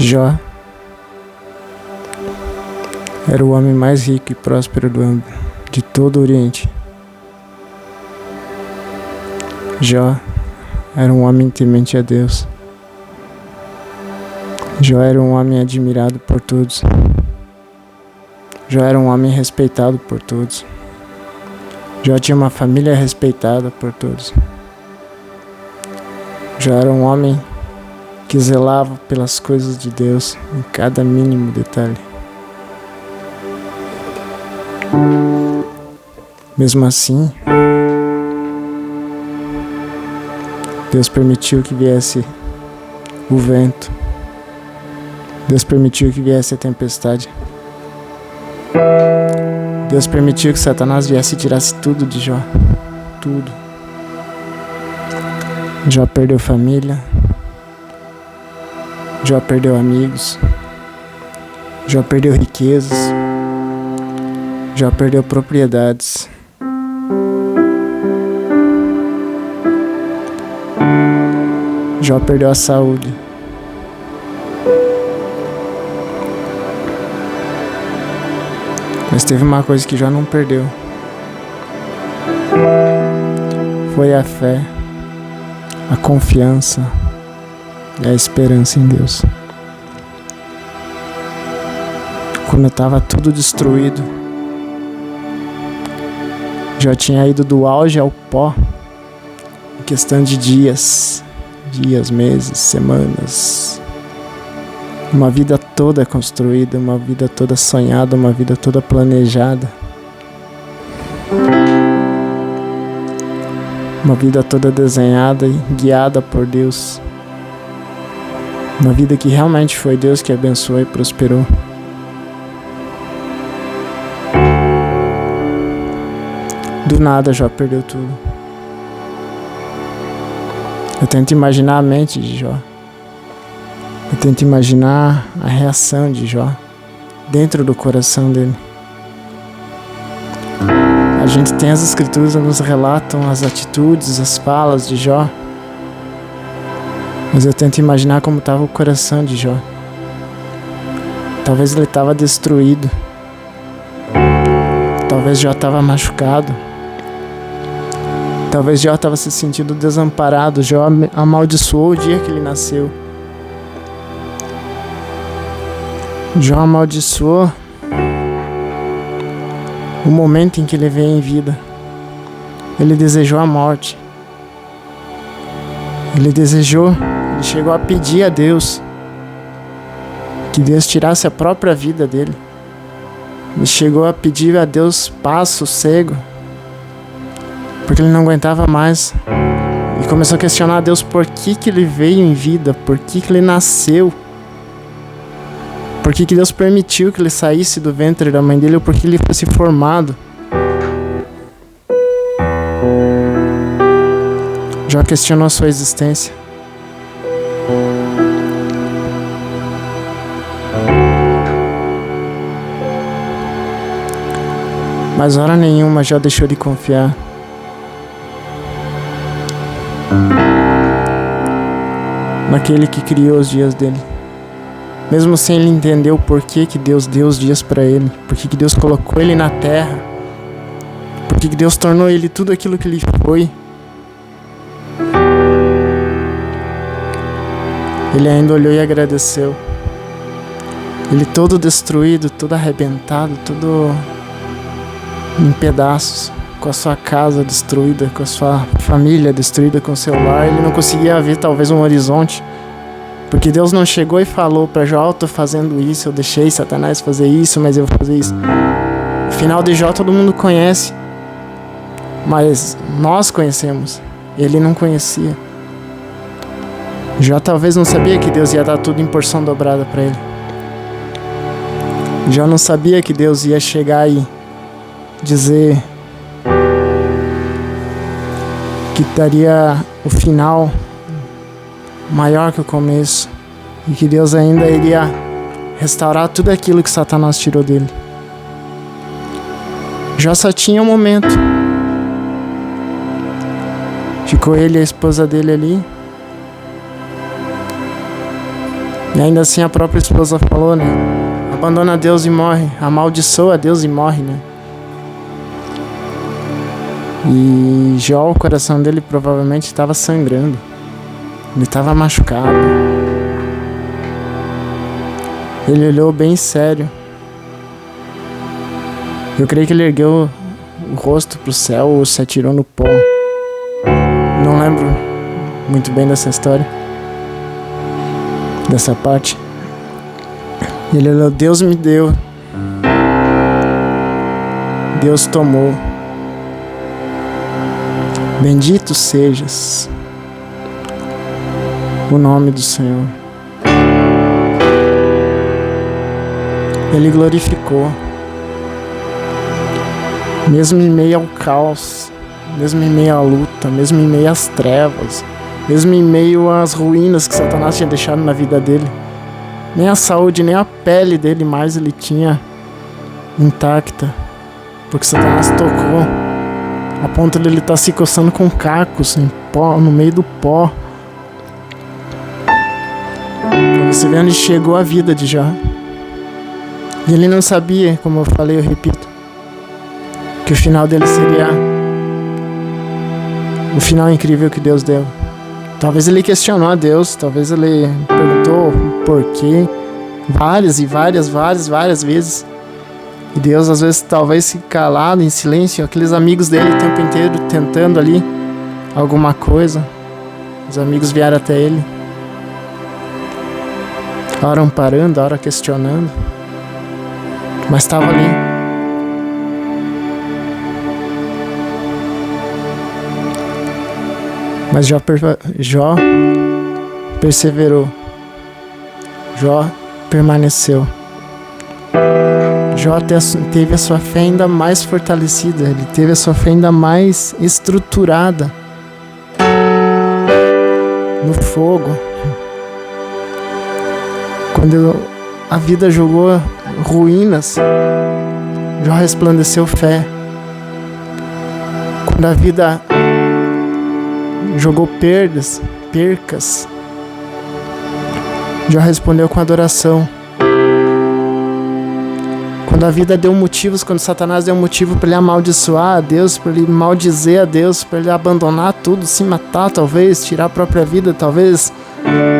Jó era o homem mais rico e próspero de todo o Oriente. Jó era um homem temente a Deus. Jó era um homem admirado por todos. Jó era um homem respeitado por todos. Jó tinha uma família respeitada por todos. Jó era um homem que zelava pelas coisas de Deus em cada mínimo detalhe. Mesmo assim, Deus permitiu que viesse o vento. Deus permitiu que viesse a tempestade. Deus permitiu que Satanás viesse e tirasse tudo de Jó. Tudo. Jó perdeu família. Jó perdeu amigos. Jó perdeu riquezas. Jó perdeu propriedades. Jó perdeu a saúde. Mas teve uma coisa que Jó não perdeu. Foi a fé, a confiança e a esperança em Deus. Quando estava tudo destruído, Jó tinha ido do auge ao pó em questão de dias, meses, semanas. Uma vida toda construída, uma vida toda sonhada, uma vida toda planejada. Uma vida toda desenhada e guiada por Deus. Uma vida que realmente foi Deus que abençoou e prosperou. Do nada Jó perdeu tudo. Eu tento imaginar a mente de Jó. Eu tento imaginar a reação de Jó dentro do coração dele. A gente tem as escrituras que nos relatam as atitudes, as falas de Jó. Mas eu tento imaginar como estava o coração de Jó. Talvez ele estava destruído. Talvez Jó estava machucado. Talvez Jó estava se sentindo desamparado. Jó amaldiçoou o dia que ele nasceu. Jó amaldiçoou o momento em que ele veio em vida. Ele desejou a morte. Ele chegou a pedir a Deus que Deus tirasse a própria vida dele. Ele chegou a pedir a Deus paz, sossego, porque ele não aguentava mais. E começou a questionar a Deus por que ele veio em vida, por que ele nasceu. Por que Deus permitiu que ele saísse do ventre da mãe dele, ou por que ele fosse formado. Jó questionou a sua existência. Mas hora nenhuma Jó deixou de confiar. Naquele que criou os dias dele. Mesmo sem ele entender o porquê que Deus deu os dias para ele, porquê que Deus colocou ele na terra, porquê que Deus tornou ele tudo aquilo que ele foi, ele ainda olhou e agradeceu. Ele todo destruído, todo arrebentado, todo em pedaços, com a sua casa destruída, com a sua família destruída, com o seu lar, ele não conseguia ver talvez um horizonte. Porque Deus não chegou e falou para Jó: eu tô fazendo isso, eu deixei Satanás fazer isso, mas eu vou fazer isso. O final de Jó todo mundo conhece, mas nós conhecemos, ele não conhecia. Jó talvez não sabia que Deus ia dar tudo em porção dobrada para ele. Jó não sabia que Deus ia chegar e dizer que daria o final maior que o começo, e que Deus ainda iria restaurar tudo aquilo que Satanás tirou dele. Jó só tinha um momento. Ficou ele e a esposa dele ali. E ainda assim a própria esposa falou, né? Abandona Deus e morre. Amaldiçoa Deus e morre, né? E Jó, o coração dele provavelmente estava sangrando. Ele estava machucado. Ele olhou bem sério. Eu creio que ele ergueu o rosto para o céu ou se atirou no pó. Não lembro muito bem dessa história, dessa parte. Ele olhou, Deus me deu, Deus tomou. Bendito sejas o nome do Senhor. Ele glorificou. Mesmo em meio ao caos, mesmo em meio à luta, mesmo em meio às trevas, mesmo em meio às ruínas que Satanás tinha deixado na vida dele, nem a saúde, nem a pele dele mais ele tinha intacta, porque Satanás tocou, a ponto de ele estar se coçando com cacos em pó, no meio do pó. Pra você ver onde chegou a vida de Jó. E ele não sabia, como eu falei, eu repito, que o final dele seria o final incrível que Deus deu. Talvez ele questionou a Deus, talvez ele perguntou por quê, várias vezes. E Deus às vezes talvez se calado, em silêncio, aqueles amigos dele o tempo inteiro tentando ali alguma coisa. Os amigos vieram até ele, ora parando, ora questionando, mas estava ali. Mas Jó perseverou. Jó permaneceu. Jó teve a sua fé ainda mais fortalecida. Ele teve a sua fé ainda mais estruturada no fogo. Quando a vida jogou ruínas, Jó resplandeceu fé. Quando a vida jogou percas, Jó respondeu com adoração. Quando a vida deu motivos, quando Satanás deu motivo para ele amaldiçoar a Deus, para ele maldizer a Deus, para ele abandonar tudo, se matar talvez, tirar a própria vida, talvez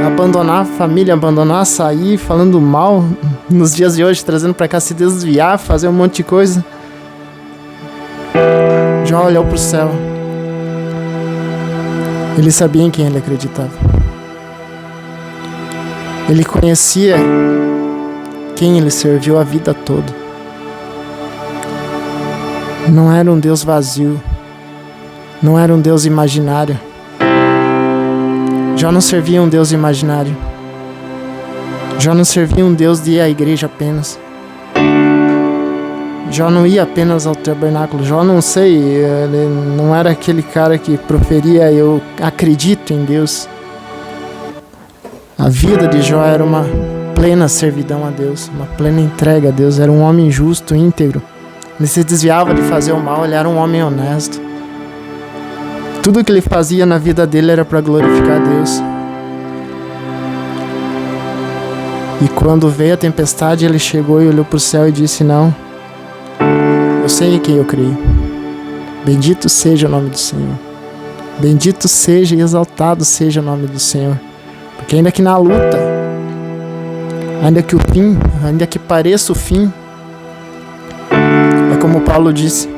abandonar a família, abandonar, sair falando mal nos dias de hoje, trazendo para cá, se desviar, fazer um monte de coisa, Jó olhou para o céu. Ele sabia em quem ele acreditava. Ele conhecia quem ele serviu a vida toda. Não era um Deus vazio. Não era um Deus imaginário. Jó não servia um Deus imaginário. Jó não servia um Deus de ir à igreja apenas. Jó não ia apenas ao tabernáculo. Jó, não sei, ele não era aquele cara que proferia eu acredito em Deus. A vida de Jó era uma plena servidão a Deus, uma plena entrega a Deus. Era um homem justo, íntegro. Ele se desviava de fazer o mal, ele era um homem honesto. Tudo que ele fazia na vida dele era para glorificar a Deus. E quando veio a tempestade, ele chegou e olhou para o céu e disse, não, eu sei em quem eu creio. Bendito seja o nome do Senhor. Bendito seja e exaltado seja o nome do Senhor. Porque ainda que na luta, ainda que o fim, ainda que pareça o fim, é como Paulo disse,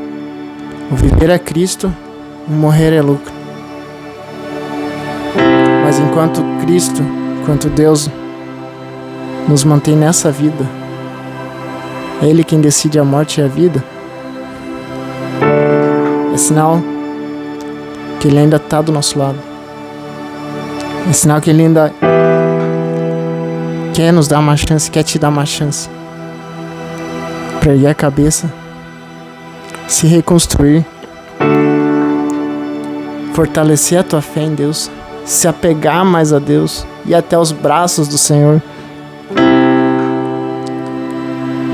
o viver é Cristo, o morrer é lucro. Mas enquanto Cristo, enquanto Deus nos mantém nessa vida, é Ele quem decide a morte e a vida, é sinal que Ele ainda está do nosso lado. É sinal que Ele ainda quer nos dar uma chance, quer te dar uma chance para erguer a cabeça, se reconstruir, fortalecer a tua fé em Deus, se apegar mais a Deus, ir até os braços do Senhor,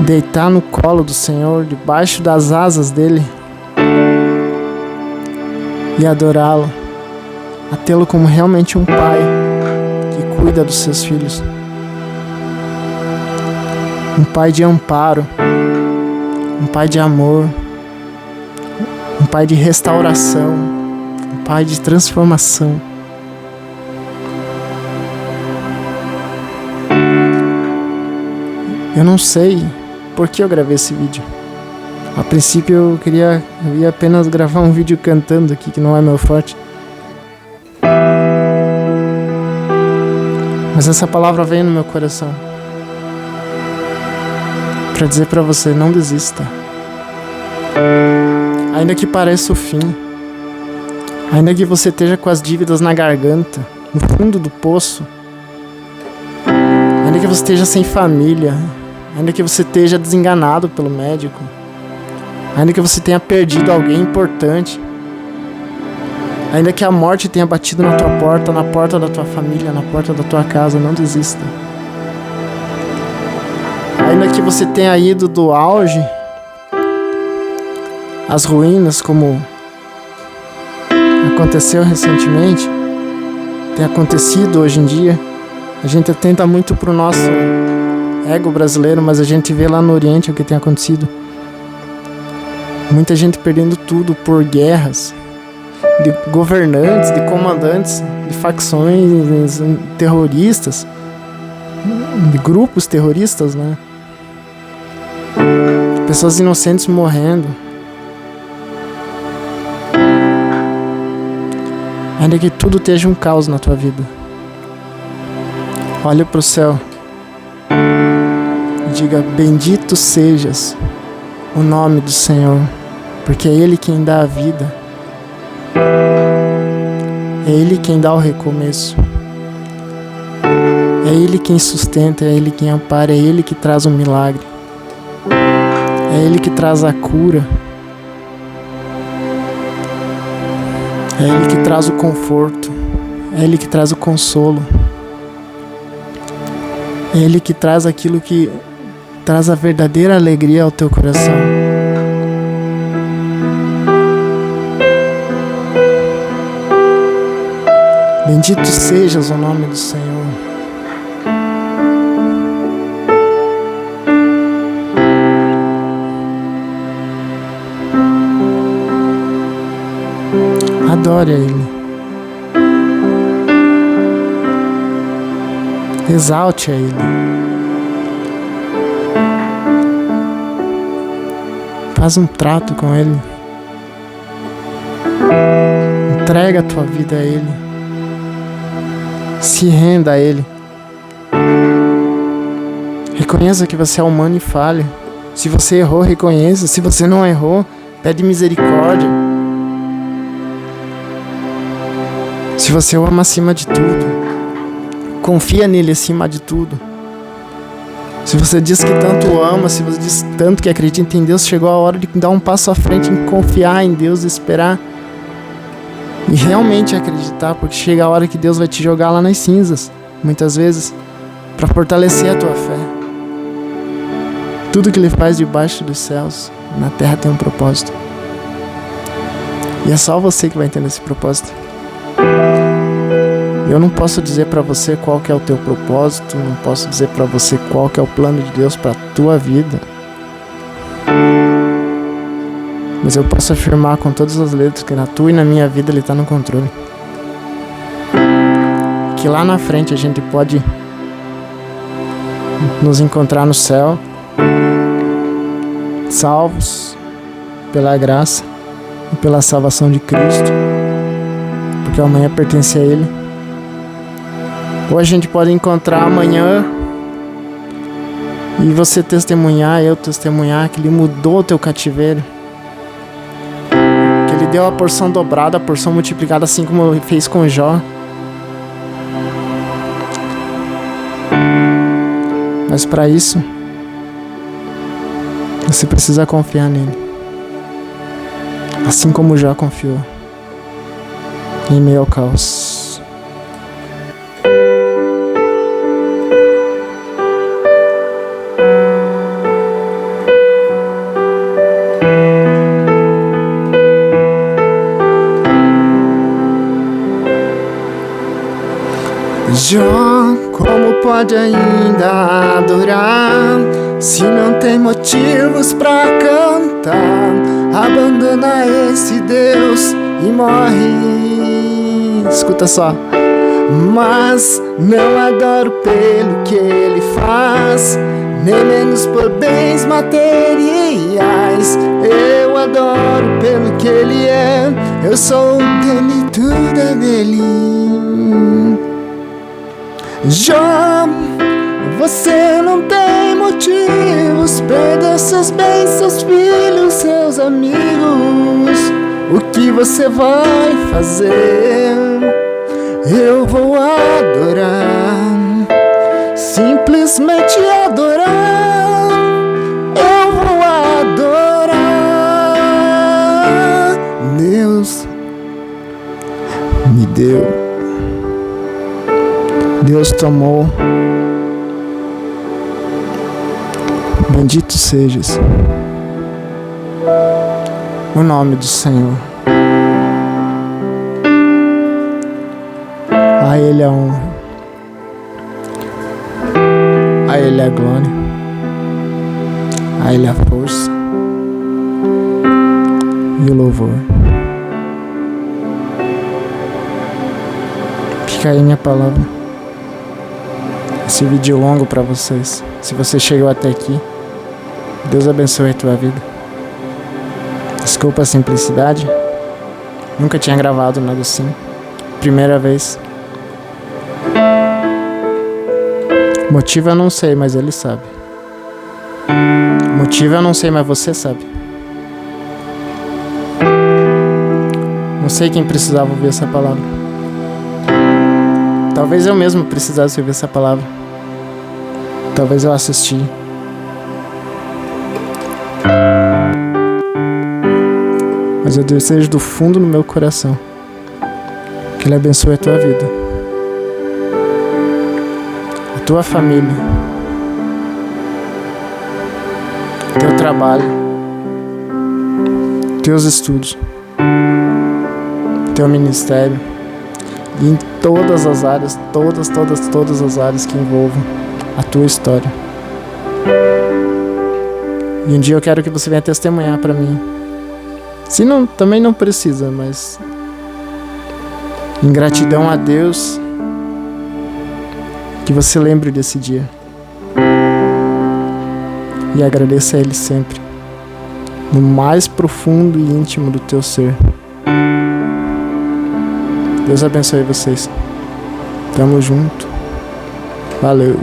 deitar no colo do Senhor, debaixo das asas dele, e adorá-lo, a tê-lo como realmente um pai que cuida dos seus filhos. um Pai de amparo, um Pai de amor, um Pai de restauração, um Pai de transformação. Eu não sei por que eu gravei esse vídeo. A princípio eu ia apenas gravar um vídeo cantando aqui, que não é meu forte. Mas essa palavra veio no meu coração para dizer para você: não desista. Ainda que pareça o fim, ainda que você esteja com as dívidas na garganta, no fundo do poço, ainda que você esteja sem família, ainda que você esteja desenganado pelo médico, ainda que você tenha perdido alguém importante, ainda que a morte tenha batido na tua porta, na porta da tua família, na porta da tua casa, não desista. Ainda que você tenha ido do auge às ruínas, como aconteceu recentemente, tem acontecido hoje em dia. A gente atenta muito pro nosso ego brasileiro, mas a gente vê lá no Oriente o que tem acontecido. Muita gente perdendo tudo por guerras, de governantes, de comandantes, de facções terroristas, de grupos terroristas, né? Pessoas inocentes morrendo. Ainda que tudo esteja um caos na tua vida, olha para o céu e diga: bendito sejas o nome do Senhor, porque é Ele quem dá a vida, é Ele quem dá o recomeço, é Ele quem sustenta, é Ele quem ampara, é Ele que traz o milagre, é Ele que traz a cura, é Ele que traz o conforto, é Ele que traz o consolo, é Ele que traz aquilo que traz a verdadeira alegria ao teu coração. Bendito sejas o nome do Senhor. Adore a Ele. Exalte a Ele. Faz um trato com Ele. Entrega a tua vida a Ele. Se renda a Ele. Reconheça que você é humano e falha. Se você errou, reconheça. Se você não errou, pede misericórdia. Se você o ama acima de tudo, confia nele acima de tudo. Se você diz que tanto o ama, se você diz tanto que acredita em Deus, chegou a hora de dar um passo à frente em confiar em Deus, esperar e realmente acreditar, porque chega a hora que Deus vai te jogar lá nas cinzas, muitas vezes, para fortalecer a tua fé. Tudo que Ele faz debaixo dos céus, na terra, tem um propósito. E é só você que vai entender esse propósito. Eu não posso dizer para você qual que é o teu propósito, não posso dizer para você qual que é o plano de Deus para tua vida. Mas eu posso afirmar com todas as letras que na tua e na minha vida Ele está no controle. Que lá na frente a gente pode nos encontrar no céu, salvos pela graça e pela salvação de Cristo, porque amanhã pertence a Ele. Ou a gente pode encontrar amanhã e você testemunhar, eu testemunhar que Ele mudou o teu cativeiro, que Ele deu a porção dobrada, a porção multiplicada, assim como Ele fez com Jó. Mas para isso, você precisa confiar nele, assim como Jó confiou em meio ao caos. Jó, como pode ainda adorar Se não tem motivos pra cantar, abandona esse Deus e morre. Escuta só. Mas não adoro pelo que ele faz, nem menos por bens materiais. Eu adoro pelo que ele é. Eu sou dele, tudo é dele. Jó, você não tem motivos, perder seus bens, seus filhos, seus amigos. O que você vai fazer? Eu vou adorar, simplesmente adorar. Eu vou adorar. Deus me deu, Deus tomou. Bendito sejas o nome do Senhor. A Ele a honra, a Ele a glória, a Ele a força e o louvor. Fica aí minha palavra. Esse vídeo longo para vocês. Se você chegou até aqui, Deus abençoe a tua vida. Desculpa a simplicidade. Nunca tinha gravado nada assim. Primeira vez. Motivo eu não sei, mas ele sabe. Motivo eu não sei, mas você sabe. Não sei quem precisava ouvir essa palavra. Talvez eu mesmo precisasse ouvir essa palavra. Talvez eu assisti. Mas eu desejo do fundo do meu coração que Ele abençoe a tua vida, tua família, teu trabalho, teus estudos, teu ministério e em todas as áreas, todas as áreas que envolvam a tua história. E um dia eu quero que você venha testemunhar para mim. Se não, também não precisa, mas em gratidão a Deus, que você lembre desse dia e agradeça a Ele sempre, no mais profundo e íntimo do teu ser. Deus abençoe vocês. Tamo junto. Valeu.